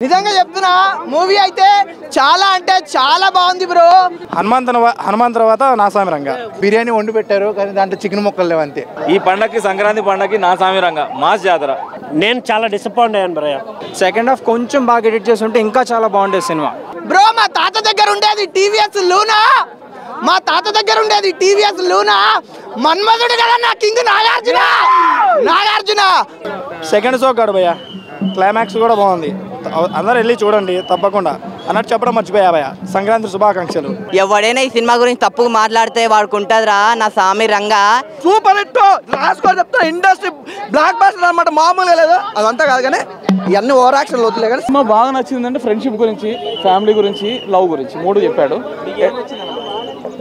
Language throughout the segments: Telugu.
నిజంగా చెప్తున్నా మూవీ అయితే చాలా అంటే చాలా బాగుంది బ్రో. హనుమాన్ తర్వాత నాసామి రంగ బిర్యానీ వండి పెట్టారు కానీ దాంట్లో చికెన్ ముక్కలు లేవు అంతే. ఈ పండగకి సంక్రాంతి పండగకి నాసామి రంగ మాస్ జాతర. నేను చాలా డిసప్పాయింట్ అయ్యాను బ్రో. సెకండ్ హాఫ్ కొంచెం బాగా ఎడిట్ చేసి ఉంటే ఇంకా చాలా బాగుండేది సినిమా. బ్రో మా తాత దగ్గర ఉండేది టీవీఎస్ లూనా, మా తాత దగ్గర ఉండేది టీవీఎస్ లూనా. మన్మధుడు కదా నా కింగ్ నాగార్జున. సెకండ్ షో కాడు భయ్య, క్లైమాక్స్ కూడా బాగుంది. అందరూ వెళ్ళి చూడండి తప్పకుండా. అన్నట్టు చెప్పడం మర్చిపోయా భయ్య, సంక్రాంతి శుభాకాంక్షలు. ఎవడైనా ఈ సినిమా గురించి తప్పుగా మాట్లాడితే వాడుకుంటాదిరా నా సామి రంగా. సూపర్ హిట్ రాసుకోవాలి చెప్తా. ఇండస్ట్రీ బ్లాక్ బస్టర్ అనమాట, మామూలుగా లేదు అదంతా కాదు కానీ ఇవన్నీ ఓవర్ యాక్షన్ వద్దులే కానీ. సినిమా బాగా నచ్చిందంటే ఫ్రెండ్షిప్ గురించి, ఫ్యామిలీ గురించి, లవ్ గురించి మూడు చెప్పాడు.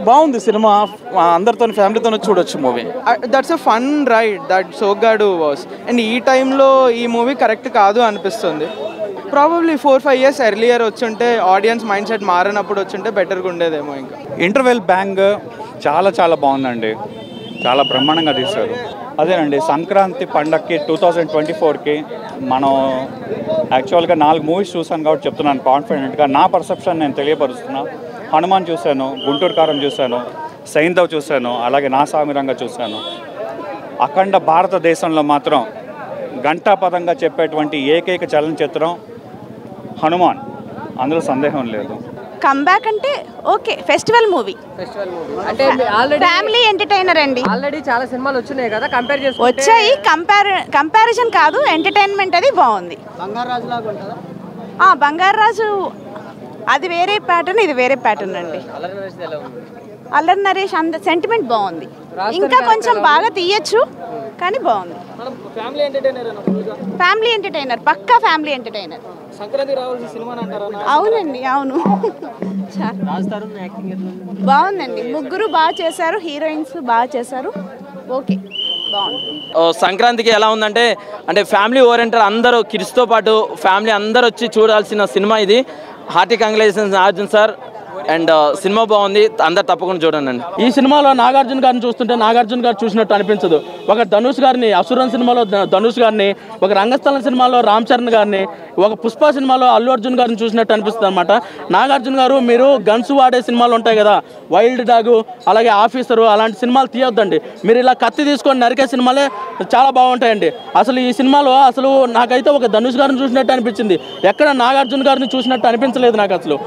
బాగుంది సినిమా, అందరితో ఫ్యామిలీతో చూడొచ్చు movie. That's a fun ride that Soggadu was. And ఈ టైంలో ఈ మూవీ కరెక్ట్ కాదు అనిపిస్తుంది. ప్రాబబ్లీ 4-5 years ఎర్లియర్ వచ్చుంటే, ఆడియన్స్ మైండ్ సెట్ మారినప్పుడు వచ్చుంటే బెటర్గా ఉండేదేమో. ఇంకా ఇంటర్వెల్ బ్యాంగ్ చాలా చాలా బాగుందండి, చాలా బ్రహ్మాండంగా తీశారు. అదేనండి సంక్రాంతి పండగకి 2024కి మనం యాక్చువల్గా 4 మూవీస్ చూసాను కాబట్టి చెప్తున్నాను కాన్ఫిడెంట్గా. నా పర్సెప్షన్ నేను తెలియపరుస్తున్నా. హనుమాన్ చూశాను, గుంటూరు కారం చూశాను, సైంధవ్ చూశాను, అలాగే నాసామి రంగ చూశాను. అఖండ భారతదేశంలో మాత్రం గంటాపదంగా చెప్పేటువంటి ఏకైక చలనచిత్రం హనుమాన్, అందులో సందేహం లేదు. కంబ్యాక్ అంటే ఓకే, ఫెస్టివల్ మూవీ అంటే ఫ్యామిలీ ఎంటర్టైనర్ అండి. ఆల్రెడీ చాలా సినిమాలు వచ్చినాయి కదా, కంపేర్ చేసి వచ్చాయి. కంపారిజన్ కాదు, ఎంటర్టైన్మెంట్ అది బాగుంది. బంగారు రాజు అది వేరే ప్యాటర్న్, ఇది వేరే ప్యాటర్న్ అండి. అల్లరి నరేష్ అంత సెంటిమెంట్ బాగుంది, ఇంకా కొంచెం బాగా తీయచ్చు కానీ బాగుంది. ఫ్యామిలీ ఎంటర్టైనర్, పక్కా ఫ్యామిలీ ఎంటర్టైనర్. అవునండి, అవును. బాగుందండి, ముగ్గురు బాగా చేశారు, హీరోయిన్స్ బాగా చేశారు. ఓకే బాగుంది. సంక్రాంతికి ఎలా ఉందంటే ఫ్యామిలీ ఓరియంటెడ్, అందరూ కిడ్స్తో పాటు ఫ్యామిలీ అందరూ వచ్చి చూడాల్సిన సినిమా ఇది. Hearty congratulations Arjun sir. And cinema బాగుంది, అందరు తప్పకుండా చూడండి అండి. ఈ సినిమాలో నాగార్జున గారిని చూస్తుంటే నాగార్జున గారు చూసినట్టు అనిపించదు. ఒక ధనుష్ గారిని, అసురన్ సినిమాలో ధనుష్ గారిని, ఒక రంగస్థలం సినిమాలో రామ్ చరణ్ గారిని, ఒక పుష్ప సినిమాలో అల్లు అర్జున్ గారిని చూసినట్టు అనిపిస్తుంది అనమాట. నాగార్జున గారు, మీరు గన్స్ వాడే సినిమాలు ఉంటాయి కదా, వైల్డ్ డాగు, అలాగే ఆఫీసరు, అలాంటి సినిమాలు తీయొద్దండి. మీరు ఇలా కత్తి తీసుకొని నరికే సినిమాలే చాలా బాగుంటాయండి. అసలు ఈ సినిమాలో అసలు నాకైతే ఒక ధనుష్ గారిని చూసినట్టు అనిపించింది, ఎక్కడ నాగార్జున గారిని చూసినట్టు అనిపించలేదు నాకు. అసలు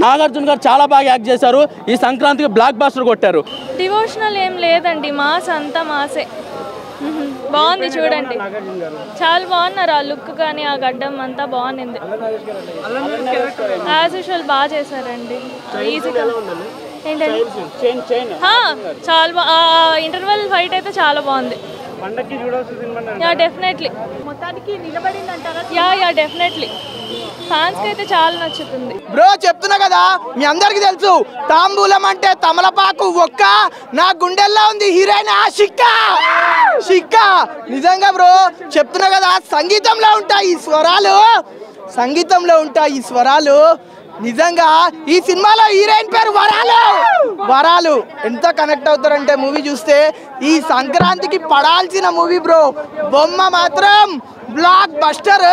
నాగార్జున గారు చాలా బాగా యాక్ట్ చేశారు. ఈ సంక్రాంతికి బ్లాక్ బాస్టర్ కొట్టారు. డివోషనల్ ఏం లేదండి, మాస్ అంతా మాసే. బాగుంది చూడండి, చాలా బాగున్నారు. ఆ లుక్ కానీ ఆ గడ్డం అంతా బాగుంది. యాజ్ యూజువల్ బాగా చేశారండి. ఈజీగా ఏంటండి చాలా ఇంటర్వెల్ ఫైట్ అయితే చాలా బాగుంది. డెఫినెట్లీ మొత్తానికి నిలబడిందంటారా? యా డెఫినెట్లీ ఫ్యాన్స్ కి అయితే చాలా నచ్చుతుంది. బ్రో చెప్తున్నా కదా, మీ అందరికి తెలుసు తాంబూలం అంటే తమలపాకు ఒక్క, నా గుండెల్లో ఉంది హీరోయిన్ షిక్క. నిజంగా బ్రో చెప్తున్నా కదా, సంగీతంలో ఉంటాయి ఈ స్వరాలు. నిజంగా ఈ సినిమాలో హీరోయిన్ పేరు వరాలు. ఎంత కనెక్ట్ అవుతారంటే మూవీ చూస్తే. ఈ సంక్రాంతికి పడాల్సిన మూవీ బ్రో. బొమ్మ మాత్రం బ్లాక్ బస్టర్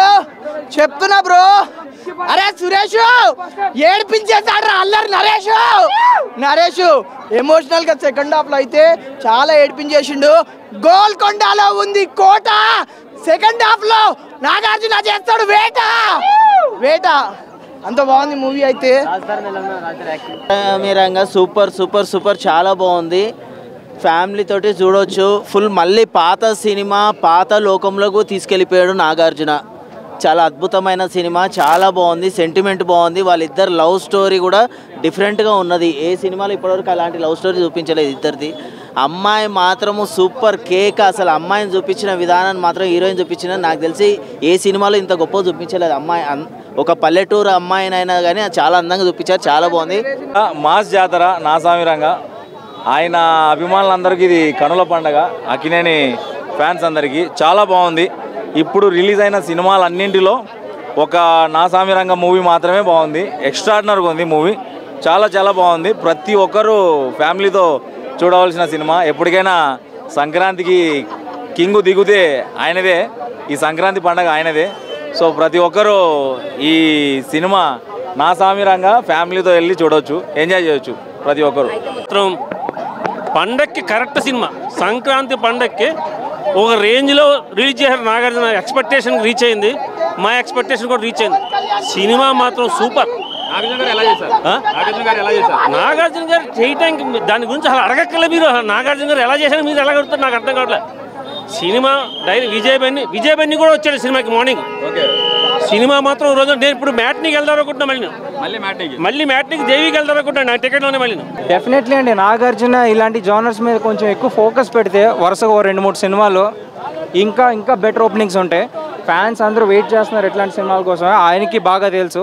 చెప్తున్నా బ్రో. అరే సురేష్ ఏడిపించేసాడు అల్లరి నరేష్ ఎమోషనల్ గా. సెకండ్ హాఫ్ లో అయితే చాలా ఏడిపించేసిండు. గోల్కొండలో ఉంది కోట, సెకండ్ హాఫ్ లో నాగార్జున చేస్తాడు వేట. అంత బాగుంది మూవీ అయితే. మీరంగా సూపర్ చాలా బాగుంది. ఫ్యామిలీ తోటి చూడవచ్చు. ఫుల్ మళ్ళీ పాత సినిమా, పాత లోకంలోకి తీసుకెళ్ళిపోయాడు నాగార్జున. చాలా అద్భుతమైన సినిమా, చాలా బాగుంది. సెంటిమెంట్ బాగుంది. వాళ్ళిద్దరు లవ్ స్టోరీ కూడా డిఫరెంట్గా ఉన్నది. ఏ సినిమాలో ఇప్పటివరకు అలాంటి లవ్ స్టోరీ చూపించలేదు ఇద్దరిది. అమ్మాయి మాత్రము సూపర్ కేక్. అసలు అమ్మాయిని చూపించిన విధానాన్ని మాత్రం హీరోయిన్ చూపించిన నాకు తెలిసి ఏ సినిమాలో ఇంత గొప్ప చూపించలేదు. అమ్మాయి ఒక పల్లెటూరు అమ్మాయినైనా కానీ చాలా అందంగా చూపించారు, చాలా బాగుంది. మాస్ జాతర నాసామి రంగ, ఆయన అభిమానులందరికీ ఇది కనుల పండగ. అక్కినేని ఫ్యాన్స్ అందరికీ చాలా బాగుంది. ఇప్పుడు రిలీజ్ అయిన సినిమాలన్నింటిలో ఒక నాసామి రంగ మూవీ మాత్రమే బాగుంది. ఎక్స్ట్రాడినరీగా ఉంది మూవీ, చాలా బాగుంది. ప్రతి ఒక్కరూ ఫ్యామిలీతో చూడవలసిన సినిమా. ఎప్పటికైనా సంక్రాంతికి కింగు దిగుతే ఆయనదే, ఈ సంక్రాంతి పండగ ఆయనదే. సో ప్రతి ఒక్కరూ ఈ సినిమా నా సామిరంగా ఫ్యామిలీతో వెళ్ళి చూడవచ్చు, ఎంజాయ్ చేయొచ్చు ప్రతి ఒక్కరు. పండక్కి కరెక్ట్ సినిమా, సంక్రాంతి పండక్కి ఒక రేంజ్లో రిలీజ్ చేశారు. నాగార్జున ఎక్స్పెక్టేషన్ రీచ్ అయింది, మా ఎక్స్పెక్టేషన్ కూడా రీచ్ అయింది. సినిమా మాత్రం సూపర్. నాగార్జున గారు చేయటానికి దాని గురించి అసలు అడగక్కర్లే మీరు. నాగార్జున గారు ఎలా చేశారు, మీరు ఎలా కడుగుతారు నాకు అర్థం కావట్లేదు. సినిమా విజయ్ బెన్ని కూడా వచ్చాడు సినిమాకి మార్నింగ్. సినిమా మాత్రం రోజు నేను ఇప్పుడు మ్యాట్నీకి వెళ్దాం అనుకుంటున్నా, మళ్ళీ మ్యాట్నీకి దేవికి వెళ్దాం అనుకుంటున్నాను నా టికెట్లోనే. మళ్ళీ డెఫినెట్లీ అండి, నాగార్జున ఇలాంటి జానర్స్ మీద కొంచెం ఎక్కువ ఫోకస్ పెడితే వరుసగా 2-3 సినిమాలు ఇంకా బెటర్ ఓపెనింగ్స్ ఉంటాయి. ఫ్యాన్స్ అందరూ వెయిట్ చేస్తున్నారు ఇట్లాంటి సినిమాల కోసం. ఆయనకి బాగా తెలుసు,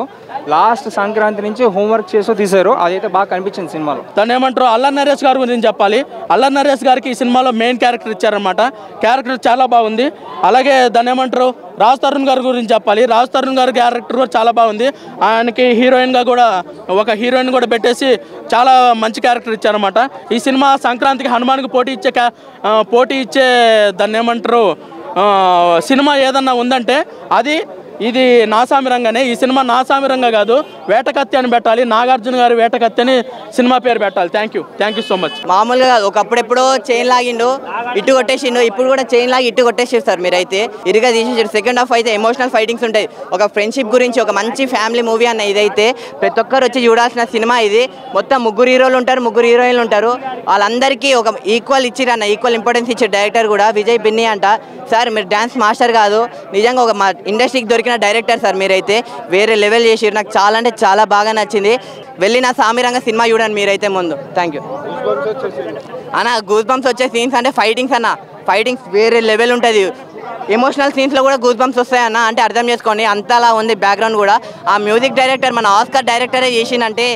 లాస్ట్ సంక్రాంతి నుంచి హోంవర్క్ చేస్తూ తీశారు, అదైతే బాగా కనిపించింది సినిమాలో. తను ఏమంటారు, అల్లరి నరేష్ గారి గురించి చెప్పాలి. అల్లరి నరేష్ గారికి ఈ సినిమాలో మెయిన్ క్యారెక్టర్ ఇచ్చారనమాట. క్యారెక్టర్ చాలా బాగుంది. అలాగే దాన్ని ఏమంటారు, రాజ్ తరుణ్ గారి గురించి చెప్పాలి. రాజ్ తరుణ్ గారి క్యారెక్టర్ కూడా చాలా బాగుంది. ఆయనకి హీరోయిన్గా కూడా ఒక హీరోయిన్ కూడా పెట్టేసి చాలా మంచి క్యారెక్టర్ ఇచ్చారనమాట. ఈ సినిమా సంక్రాంతికి హనుమాన్కి పోటీ ఇచ్చే దాన్ని ఏమంటారు సినిమా ఏదన్నా ఉందంటే అది ఇది నాసామిరంగానే. ఈ సినిమా నాసామిరంగా కాదు, వేటకత్తి అని పెట్టాలి. నాగార్జున గారి వేటకత్తి అని సినిమా పేరు పెట్టాలి. Thank you so much. మామూలుగా కాదు, ఒకప్పుడెప్పుడో చైన్ లాగిండు ఇటు కొట్టేసిండు, ఇప్పుడు కూడా చైన్ లాగి ఇటు కొట్టేసేస్తారు. మీరైతే ఇరుగా తీసేసారు. సెకండ్ హాఫ్ అయితే ఎమోషనల్ ఫైటింగ్స్ ఉంటాయి. ఒక ఫ్రెండ్షిప్ గురించి ఒక మంచి ఫ్యామిలీ మూవీ అన్న ఇదైతే ప్రతి ఒక్కరు వచ్చి చూడాల్సిన సినిమా ఇది. మొత్తం 3 హీరోలు ఉంటారు, 3 హీరోయిన్లు ఉంటారు. వాళ్ళందరికీ ఒక ఈక్వల్ ఇచ్చిరన్న, ఈక్వల్ ఇంపార్టెన్స్ ఇచ్చే డైరెక్టర్ కూడా విజయ్ బిన్ని అంట. సార్ మీరు డ్యాన్స్ మాస్టర్ కాదు, నిజంగా ఒక మా ఇండస్ట్రీకి దొరికిన డైరెక్టర్ సార్. మీరైతే వేరే లెవెల్ చేసిరు, నాకు చాలా అంటే చాలా బాగా నచ్చింది. వెళ్ళి నా సామిరంగా సినిమా చూడండి మీరైతే ముందు. థ్యాంక్ యూ అన్న. గూస్ బంప్స్ వచ్చే సీన్స్ అంటే ఫైటింగ్స్ అన్న, ఫైటింగ్స్ వేరే లెవెల్ ఉంటుంది. ఎమోషనల్ సీన్స్లో కూడా గూస్ బంప్స్ వస్తాయన్న, అంటే అర్థం చేసుకోండి అంతలా ఉంది బ్యాక్గ్రౌండ్ కూడా. ఆ మ్యూజిక్ డైరెక్టర్ మన ఆస్కార్ డైరెక్టరే చేసిందంటే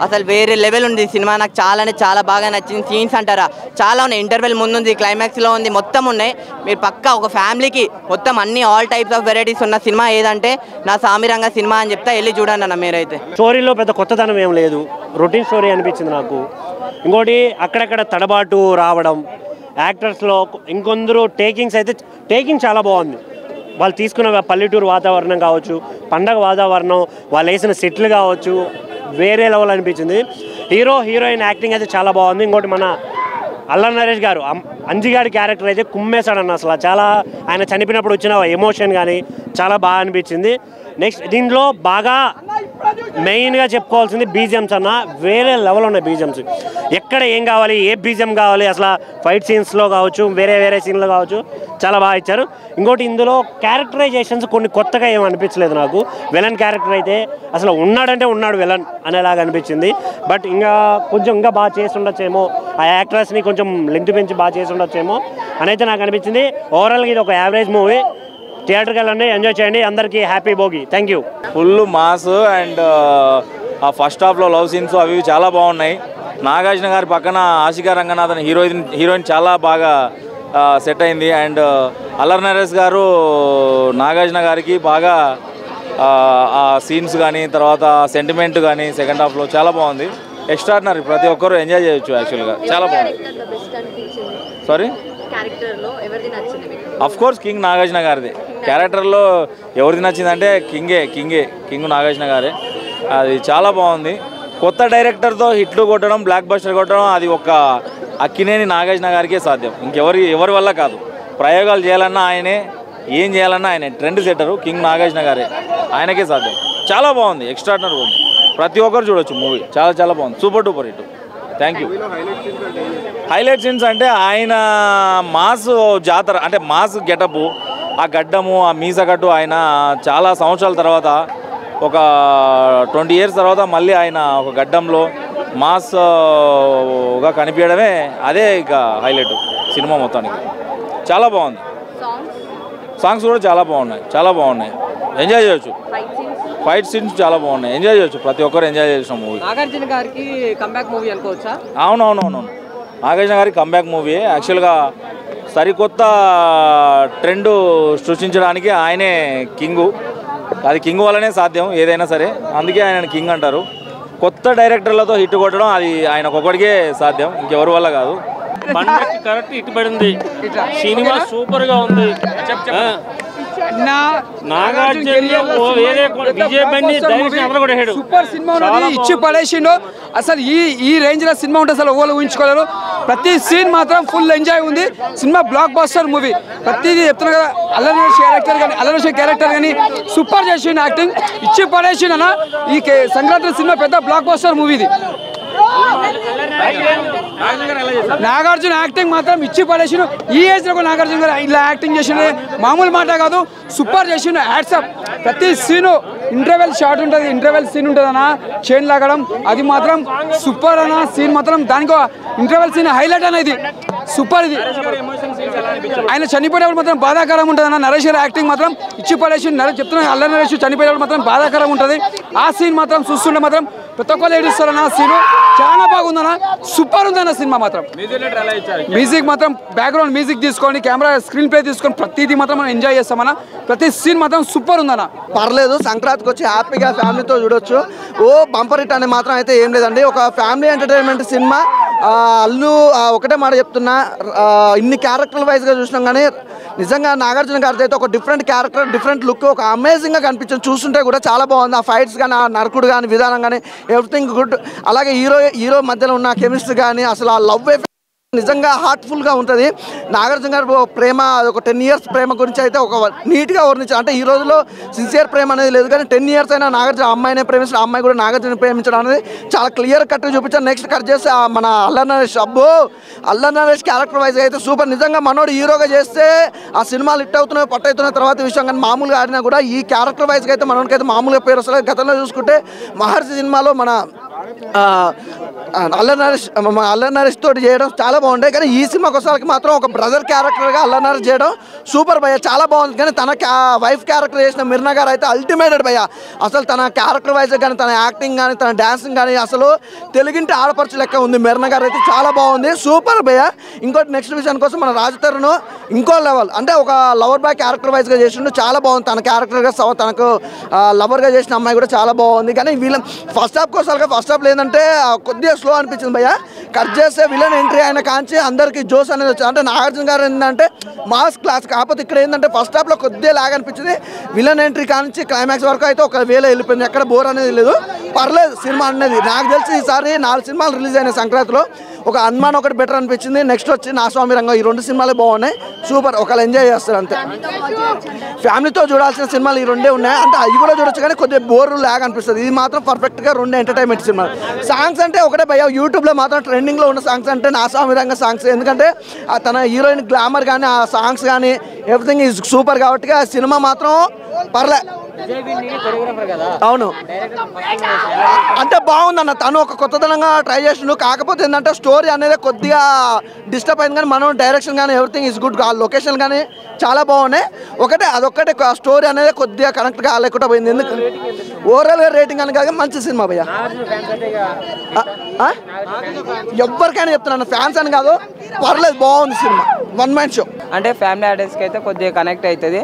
అసలు వేరే లెవెల్ ఉంది సినిమా. నాకు చాలా అంటే చాలా బాగా నచ్చింది. సీన్స్ అంటారా చాలా ఉన్నాయి, ఇంటర్వెల్ ముందుంది, క్లైమాక్స్లో ఉంది, మొత్తం ఉన్నాయి. మీరు పక్కా ఒక ఫ్యామిలీకి మొత్తం అన్ని ఆల్ టైప్స్ ఆఫ్ వెరైటీస్ ఉన్న సినిమా ఏదంటే నా సామిరంగా సినిమా అని చెప్తా, వెళ్ళి చూడండి అన్న మీరైతే. స్టోరీలో పెద్ద కొత్తదనం ఏం లేదు, రొటీన్ స్టోరీ అనిపించింది నాకు. ఇంకోటి అక్కడక్కడ తడబాటు రావడం, యాక్టర్స్లో ఇంకొందరు టేకింగ్ చాలా బాగుంది. వాళ్ళు తీసుకున్న పల్లెటూరు వాతావరణం కావచ్చు, పండగ వాతావరణం, వాళ్ళు వేసిన సెట్లు కావచ్చు, వేరే లెవెల్ అనిపించింది. హీరోయిన్ యాక్టింగ్ అయితే చాలా బాగుంది. ఇంకోటి మన అల్లరి నరేష్ గారు అంజిగాడి క్యారెక్టర్ అయితే కుమ్మేశాడన్న. అసలు చాలా ఆయన చనిపోయినప్పుడు వచ్చిన ఎమోషన్ కానీ చాలా బాగా అనిపించింది. నెక్స్ట్ దీంట్లో బాగా మెయిన్గా చెప్పుకోవాల్సింది బీజిఎమ్స్ అన్న. వేరే లెవెల్ ఉన్నాయి బీజిఎమ్స్. ఎక్కడ ఏం కావాలి, ఏ బీజిఎం కావాలి, అసలు ఫైట్ సీన్స్లో కావచ్చు, వేరే సీన్లో కావచ్చు, చాలా బాగా ఇచ్చారు. ఇంకోటి ఇందులో క్యారెక్టరైజేషన్స్ కొన్ని కొత్తగా ఏం అనిపించలేదు నాకు. విలన్ క్యారెక్టర్ అయితే అసలు ఉన్నాడంటే ఉన్నాడు విలన్ అనేలాగా అనిపించింది. బట్ ఇంకా బాగా చేసి ఉండొచ్చేమో, ఆ యాక్టర్స్ని కొంచెం లెంత్ పెంచి బాగా చేసి ఉండొచ్చేమో అనైతే నాకు అనిపించింది. ఓవరాల్గా ఇది ఒక యావరేజ్ మూవీ. థియేటర్కి వెళ్ళండి, ఎంజాయ్ చేయండి. అందరికీ happy Bhogi. Thank you. Full mass and ఆ ఫస్ట్ హాఫ్లో లవ్ సీన్స్ అవి చాలా బాగున్నాయి. నాగార్జున గారి పక్కన ఆశికా రంగనాథన్ హీరోయిన్ చాలా బాగా సెట్ అయింది. అండ్ అల్లరి నరేష్ గారు నాగార్జున గారికి బాగా ఆ సీన్స్ కానీ తర్వాత సెంటిమెంట్ కానీ సెకండ్ హాఫ్లో చాలా బాగుంది. ఎక్స్ట్రాడినరీ, ప్రతి ఒక్కరు ఎంజాయ్ చేయొచ్చు. యాక్చువల్గా చాలా బాగుంది. Sorry, of course king Nagarjuna గారిది. క్యారెక్టర్లో ఎవరిది నచ్చిందంటే కింగ్ నాగార్జున గారే. అది చాలా బాగుంది. కొత్త డైరెక్టర్తో హిట్లు కొట్టడం, బ్లాక్ బస్టర్ కొట్టడం అది ఒక అక్కినేని నాగార్జున గారికే సాధ్యం, ఎవరి వల్ల కాదు. ప్రయోగాలు చేయాలన్నా ఆయనే, ఏం చేయాలన్నా ఆయనే. ట్రెండ్ సెట్టరు కింగ్ నాగార్జున గారే, ఆయనకే సాధ్యం. చాలా బాగుంది, ఎక్స్ట్రాడినరీ ఉంది. ప్రతి ఒక్కరు చూడొచ్చు మూవీ, చాలా బాగుంది. Super duper hit. Thank you. Highlight scenes అంటే ఆయన మాస్ జాతర అంటే మాస్ గెటప్, ఆ గడ్డము, ఆ మీసగట్టు, ఆయన చాలా సంవత్సరాల తర్వాత ఒక 20 years తర్వాత మళ్ళీ ఆయన ఒక గడ్డంలో మాస్గా కనిపించడమే అదే ఇక హైలైట్ సినిమా మొత్తానికి. చాలా బాగుంది. సాంగ్స్ కూడా చాలా బాగున్నాయి. ఎంజాయ్ చేయొచ్చు. ఫైట్ సీన్స్ చాలా బాగున్నాయి, ఎంజాయ్ చేయొచ్చు. ప్రతి ఒక్కరు ఎంజాయ్ చేసిన మూవీ. నాగార్జున గారికి కంబ్యాక్ మూవీ అనుకోవచ్చా? అవును. నాగార్జున గారికి కంబ్యాక్ మూవీ. యాక్చువల్గా సరికొత్త ట్రెండ్ సృష్టించడానికి ఆయనే కింగు. అది కింగ్ వల్లనే సాధ్యం ఏదైనా సరే, అందుకే ఆయన కింగ్ అంటారు. కొత్త డైరెక్టర్లతో హిట్ కొట్టడం అది ఆయనకొక్కడికే సాధ్యం, ఇంకెవరి వల్ల కాదు. పండగకి కరెక్ట్ హిట్ పడింది. సినిమా సూపర్గా ఉంది. సూపర్ సినిమా ఇచ్చి పడేసిండు. అసలు ఈ రేంజ్ లో సినిమా ఉంటే అసలు ఓళ్ళు ఊహించుకోలేరు. ప్రతి సీన్ మాత్రం ఫుల్ ఎంజాయ్ ఉంది. Cinema block buster movie. ప్రతిదీ చెప్తున్నా కదా, అల్లరి క్యారెక్టర్ కానీ సూపర్ చేసిండు. యాక్టింగ్ ఇచ్చి పడేసిండు అన్న. ఈ సంక్రాంతి సినిమా పెద్ద బ్లాక్ బస్టర్ మూవీ ఇది. నాగార్జున యాక్టింగ్ మాత్రం ఇచ్చి పడేసిండు. ఈ ఏజ్ లో నాగార్జున గారు ఇలా యాక్టింగ్ చేసిండు మామూలు మాట కాదు, సూపర్ చేసిండు. హ్యాట్సాప్. ప్రతి సీను ఇంటర్వెల్ షాట్ ఉంటుంది, ఇంటర్వెల్ సీన్ ఉంటుంది అన్న, చైన్ లాగడం అది మాత్రం సూపర్ అన్న. సీన్ మాత్రం దానికి ఇంటర్వెల్ సీన్ హైలైట్ అనేది సూపర్. ఇది ఆయన చనిపోయేటప్పుడు మాత్రం బాధాకరం ఉంటుంది అన్న. నరేష్ గారి యాక్టింగ్ మాత్రం ఇచ్చి పడేసి చెప్తున్నా. అల్లరి నరేష్ చనిపోయేటప్పుడు మాత్రం బాధాకరం ఉంటుంది. ఆ సీన్ మాత్రం చూస్తుంటే మాత్రం ప్రతి ఒక్కరు ఏడుస్తారన్న. ఆ సీను చాలా బాగుందన్న, సూపర్ ఉందన్న సినిమా మాత్రం. మ్యూజిక్ మాత్రం బ్యాక్గ్రౌండ్ మ్యూజిక్ తీసుకొని కెమెరా స్క్రీన్ ప్లే తీసుకొని ప్రతిదీ మాత్రం మనం ఎంజాయ్ చేస్తామన్న. ప్రతి సీన్ మాత్రం సూపర్ ఉందన్న. పర్లేదు, సంక్రాంతికి వచ్చి హ్యాపీగా ఫ్యామిలీతో చూడొచ్చు. బంపర్ హిట్ అనే మాత్రం అయితే ఏం లేదండి. ఒక ఫ్యామిలీ ఎంటర్టైన్మెంట్ సినిమా. అల్లు ఒకటే మాట చెప్తున్నా, ఇన్ని క్యారెక్టర్ వైజ్గా చూసినాం కానీ నిజంగా నాగార్జున గారితో అయితే ఒక డిఫరెంట్ క్యారెక్టర్, డిఫరెంట్ లుక్, ఒక అమేజింగ్గా కనిపించింది. చూస్తుంటే కూడా చాలా బాగుంది. ఆ ఫైట్స్ కానీ, ఆ నరకుడు కానీ, విధానం కానీ ఎవ్రీథింగ్ గుడ్. అలాగే హీరో మధ్యలో ఉన్న కెమిస్ట్రీ కానీ, అసలు ఆ లవ్ నిజంగా హార్ట్ఫుల్గా ఉంటుంది. నాగార్జున గారు ప్రేమ, ఒక 10 years ప్రేమ గురించి అయితే ఒక నీట్గా వర్ణించారు. అంటే ఈ రోజులో సిన్సియర్ ప్రేమ అనేది లేదు, కానీ 10 years అయినా నాగార్జున అమ్మాయినే ప్రేమించడం, అమ్మాయి కూడా నాగార్జున ప్రేమించడం అనేది చాలా క్లియర్ కట్గా చూపించారు. నెక్స్ట్ కట్ చేస్తే మన అల్లరి నరేష్, అల్లరి నరేష్ క్యారెక్టర్ వైజ్గా అయితే సూపర్. నిజంగా మనోడు హీరోగా చేస్తే ఆ సినిమాలు హిట్ అవుతున్నాయి, పట్టవుతున్న తర్వాత విషయం, కానీ మామూలుగా ఆడినా కూడా ఈ క్యారెక్టర్ వైజ్గా అయితే మనోడికి అయితే మామూలుగా పేరు వస్తుంది. గతంలో చూసుకుంటే మహర్షి సినిమాలో మన అల్లరి నరేష్ తోటి చేయడం చాలా బాగుంటాయి. కానీ ఈ సినిమాకి వచ్చేసరికి మాత్రం ఒక బ్రదర్ క్యారెక్టర్గా అల్లరి నరేష్ చేయడం సూపర్ భయ్య, చాలా బాగుంది. కానీ తన వైఫ్ క్యారెక్టర్ చేసిన మిర్నా గారు అయితే అల్టిమేటెడ్ భయ్య. అసలు తన క్యారెక్టర్ వైజ్ కానీ, తన యాక్టింగ్ కానీ, తన డాన్సింగ్ కానీ అసలు తెలుగింటి ఆడపడుచు లెక్క ఉంది. మిర్నా గారు అయితే చాలా బాగుంది, సూపర్ భయ్య. ఇంకోటి నెక్స్ట్ విషయానికి కోసం మన రాజ్ తరుణ్ ఇంకో లెవెల్, అంటే ఒక లవర్ బాయ్ క్యారెక్టర్ వైజ్గా చేసిండు, చాలా బాగుంది. తన క్యారెక్టర్గా తనకు లవర్గా చేసిన అమ్మాయి కూడా చాలా బాగుంది. కానీ వీళ్ళ ఫస్ట్ హాఫ్ కోసాలుగా ఫస్ట్ హాఫ్ లేదంటే కొద్దిగా స్లో అనిపించింది భయ్య. కట్ చేస్తే విలన్ ఎంట్రీ అయిన కాంచి అందరికీ జోస్ అనేది వచ్చింది. అంటే నాగార్జున గారు ఏంటంటే మాస్ క్లాస్, కాకపోతే ఇక్కడ ఏంటంటే ఫస్ట్ హాఫ్లో కొద్దిగా లాగ్ అనిపించింది. విలన్ ఎంట్రీ కాంచి క్లైమాక్స్ వరకు అయితే ఒక వేళ వెళ్ళిపోయింది, ఎక్కడ బోర్ అనేది లేదు. పర్లేదు సినిమా అనేది. నాకు తెలిసి ఈసారి 4 సినిమాలు రిలీజ్ అయినాయి సంక్రాంతిలో. ఒక హనుమాన్ ఒకటి బెటర్ అనిపించింది. నెక్స్ట్ వచ్చి నా స్వామి రంగం. ఈ 2 సినిమాలే బాగున్నాయి, సూపర్. ఒకళ్ళు ఎంజాయ్ చేస్తారు అంతే. ఫ్యామిలీతో చూడాల్సిన సినిమాలు ఈ 2 ఉన్నాయి. అంటే అవి కూడా చూడొచ్చు, కానీ కొద్దిగా బోర్ లాగ్ అనిపిస్తుంది. ఇది మాత్రం పర్ఫెక్ట్గా 2 ఎంటర్టైన్మెంట్ సినిమాలు. సాంగ్స్ అంటే ఒకటే భయ్య, యూట్యూబ్లో మాత్రం ట్రెండింగ్లో ఉన్న సాంగ్స్ అంటే నా స్వామి రంగ సాంగ్స్. ఎందుకంటే తన హీరోయిన్ గ్లామర్ కానీ, ఆ సాంగ్స్ కానీ ఎవ్రీథింగ్ ఈజ్ సూపర్. కాబట్టి ఆ సినిమా మాత్రం పర్లే. అవును, అంటే బాగుందన్న. తను ఒక కొత్తదనంగా ట్రై చేసిండు. కాకపోతే ఏంటంటే స్టోరీ అనేది కొద్దిగా డిస్టర్బ్ అయింది, కానీ మనం డైరెక్షన్ కానీ ఎవ్రీథింగ్ ఈజ్ గుడ్. లొకేషన్ కానీ చాలా బాగున్నాయి. అదొక్కటే స్టోరీ అనేది కొద్దిగా కనెక్ట్ కాలేకుండా పోయింది. ఎందుకు ఓవరాల్గా రేటింగ్ అని కాక మంచి సినిమా భయ్య. ఎవరికైనా చెప్తున్నాను, ఫ్యాన్స్ అని కాదు, పర్లేదు, బాగుంది సినిమా. 1 man show. అంటే ఫ్యామిలీ ఆడియన్స్కి అయితే కొద్దిగా కనెక్ట్ అవుతుంది.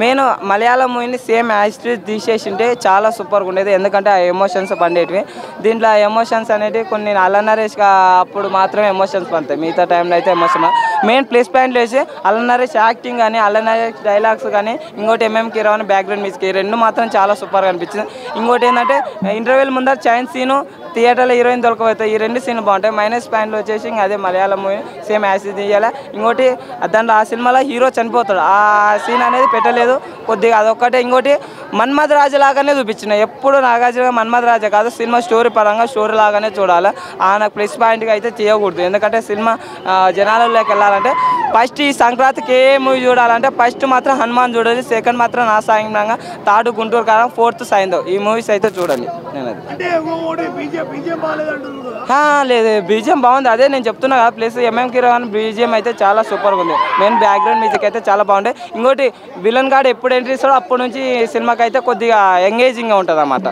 మెయిన్ మలయాళం మూవీని సేమ్ యాస్ట్రీస్ తీసేసింటే చాలా సూపర్గా ఉండేది. ఎందుకంటే ఆ ఎమోషన్స్ పండేటివి. దీంట్లో ఆ ఎమోషన్స్ అనేవి కొన్ని అల్లరి నరేష్ అప్పుడు మాత్రమే ఎమోషన్స్ పండుతాయి, మిగతా టైంలో అయితే ఎమోషన్. మెయిన్ ప్లస్ పాయింట్లు వేసి అల్లరి నరేష్ యాక్టింగ్ కానీ, అల్లరి నరేష్ డైలాగ్స్ కానీ, ఇంకోటి ఎంఎం కిరావన్ బ్యాక్గ్రౌండ్ మ్యూజిక్, ఈ 2 మాత్రం చాలా సూపర్గా అనిపించింది. ఇంకోటి ఏంటంటే ఇంటర్వెల్ ముందర చైన్ సీను, థియేటర్లో హీరోయిన్ దొరకపోతాయి. ఈ 2 సీన్లు బాగుంటాయి. మైనస్ పాయింట్లు వచ్చేసి ఇంకా అదే మలయాళం మూవీ సేమ్ యాసిడ్ తీయాలి. ఇంకోటి దాంట్లో ఆ సినిమాలో హీరో చనిపోతాడు, ఆ సీన్ అనేది పెట్టలేదు కొద్దిగా, అదొక్కటే. ఇంకోటి మన్మథ్ రాజు లాగానే చూపించినాయి. ఎప్పుడు నాగార్జున మన్మథ్ రాజా కాదు, సినిమా స్టోరీ పరంగా స్టోరీ లాగానే చూడాలి. నాకు ప్లస్ పాయింట్గా అయితే తీయకూడదు. ఎందుకంటే సినిమా జనాలలోకి వెళ్ళాలంటే ఫస్ట్ ఈ సంక్రాంతికి ఏ మూవీ చూడాలంటే ఫస్ట్ మాత్రం హనుమాన్ చూడాలి, సెకండ్ మాత్రం నా సాయంగా, థర్డ్ గుంటూరు కారం, 4th సైంధవ్. ఈ మూవీస్ అయితే చూడండి. నేను లేదు, బీజిఎం బాగుంది, అదే నేను చెప్తున్నా కదా. ప్లస్ ఎంఎం కిరావన్ బీజిఎం అయితే చాలా సూపర్గా ఉంది. మెయిన్ బ్యాక్గ్రౌండ్ మ్యూజిక్ అయితే చాలా బాగుంటాయి. ఇంకోటి విలన్ గార్డ్ ఎప్పుడు ఎంట్రీ ఇస్తాడో అప్పటి నుంచి సినిమాకి అయితే కొద్దిగా ఎంగేజింగ్గా ఉంటుంది అన్నమాట.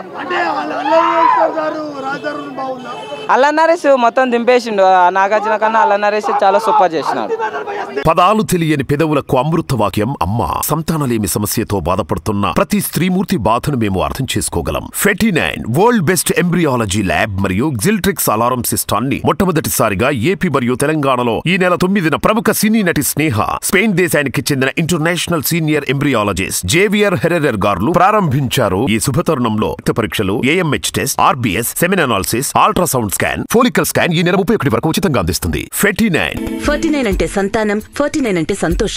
అల్లరి నరేష్ మొత్తం దింపేసిండు. నాగార్జున కన్నా అల్లరి నరేష్ చాలా సూపర్ చేసినాడు. పదాలు తెలియని పెదవులకు అమృత వాక్యం అమ్మ. సంతానలేమి సమస్యతో బాధపడుతున్న ప్రతి స్త్రీమూర్తి బాధను మేము అర్థం చేసుకోగలం. Fertinine world best embryology lab మరియు జిల్ట్రిక్స్ అలారం సిస్టాన్ని మొట్టమొదటిసారిగా ఏపీ మరియు తెలంగాణలో ఈ నెల 9న ప్రముఖ సినీ నటి స్నేహ, స్పెయిన్ దేశానికి చెందిన international senior embryologist Javier Herrera గారు ప్రారంభించారు. ఈ శుభతరుణంలో రక్త పరీక్షలు, AMH test, RBS, సెమిన్ analysis, ultrasound scan, follicle scan ఈ నెల 31 వరకు ఉచితంగా అందిస్తుంది. 49 అంటే సంతానం, 49 అంటే సంతోషం.